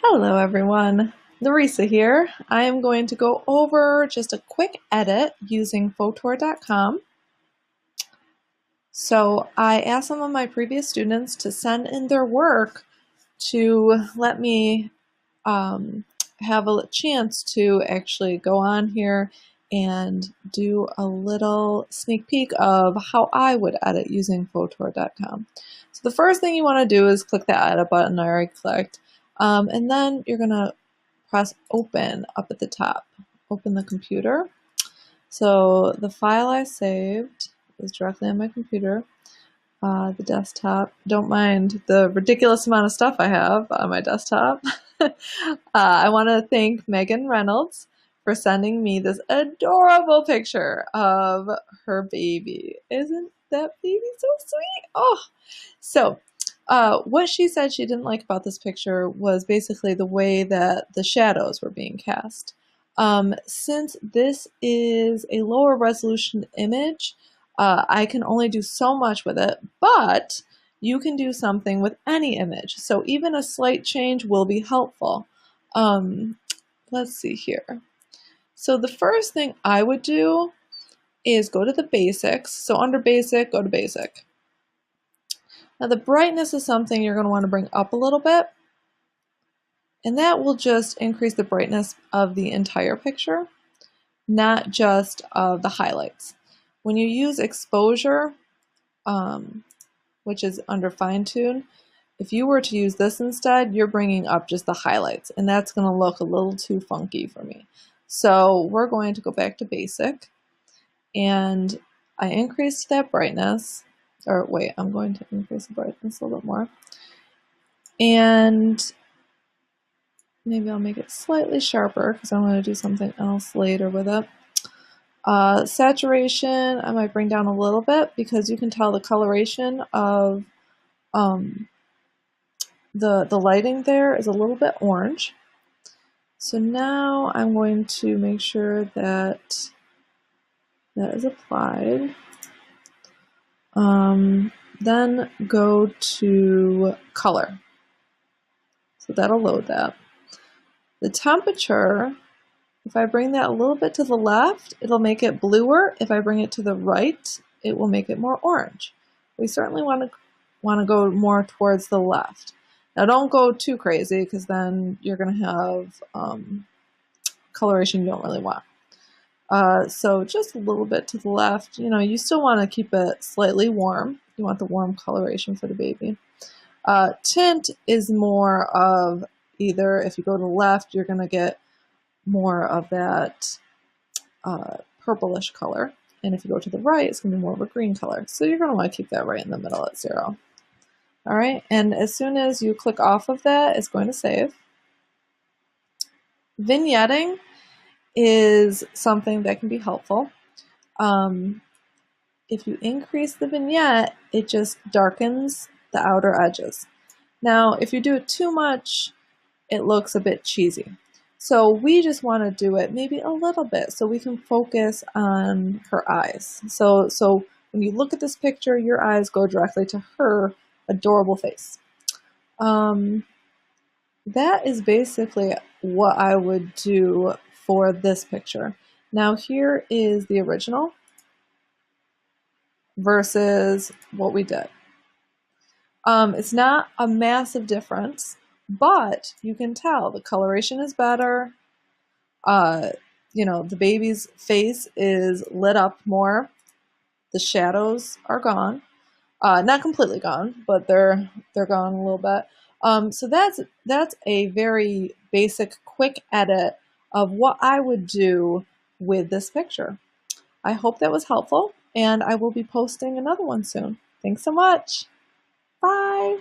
Hello everyone, Larissa here. I am going to go over just a quick edit using Photor.com. So I asked some of my previous students to send in their work to let me have a chance to actually go on here and do a little sneak peek of how I would edit using Photor.com. So the first thing you want to do is click the edit button I already clicked. And then you're going to press open up at the top. Open the computer. So the file I saved is directly on my computer, the desktop. Don't mind the ridiculous amount of stuff I have on my desktop. I want to thank Meghan Reynolds for sending me this adorable picture of her baby. Isn't that baby so sweet? Oh, so what she said she didn't like about this picture was basically the way that the shadows were being cast. Since this is a lower resolution image, I can only do so much with it, but you can do something with any image. So even a slight change will be helpful. Let's see here. So the first thing I would do is go to the basics. So under basic, go to basic. Now the brightness is something you're going to want to bring up a little bit, and that will just increase the brightness of the entire picture, not just of the highlights. When you use exposure, which is under fine tune, if you were to use this instead, you're bringing up just the highlights, and that's going to look a little too funky for me. So we're going to go back to basic, and I increased that brightness. Or wait, I'm going to increase the brightness a little bit more. And maybe I'll make it slightly sharper because I want to do something else later with it. Saturation, I might bring down a little bit because you can tell the coloration of the lighting there is a little bit orange. So now I'm going to make sure that that is applied. Then go to color. So that'll load that. The temperature, if I bring that a little bit to the left, it'll make it bluer. If I bring it to the right, it will make it more orange. We certainly want to go more towards the left. Now don't go too crazy because then you're going to have coloration you don't really want. So just a little bit to the left. You know, you still want to keep it slightly warm. You want the warm coloration for the baby. Tint is more of either, if you go to the left, you're going to get more of that purplish color. And if you go to the right, it's going to be more of a green color. So you're going to want to keep that right in the middle at 0. All right, and as soon as you click off of that, it's going to save. Vignetting is something that can be helpful. If you increase the vignette, it just darkens the outer edges. Now, if you do it too much, it looks a bit cheesy. So we just want to do it maybe a little bit so we can focus on her eyes. So when you look at this picture, your eyes go directly to her adorable face. That is basically what I would do for this picture. Now here is the original versus what we did. It's not a massive difference, but you can tell the coloration is better. You know, the baby's face is lit up more. The shadows are gone. Not completely gone, but they're gone a little bit. So that's a very basic, quick edit of what I would do with this picture. I hope that was helpful, and I will be posting another one soon. Thanks so much. Bye.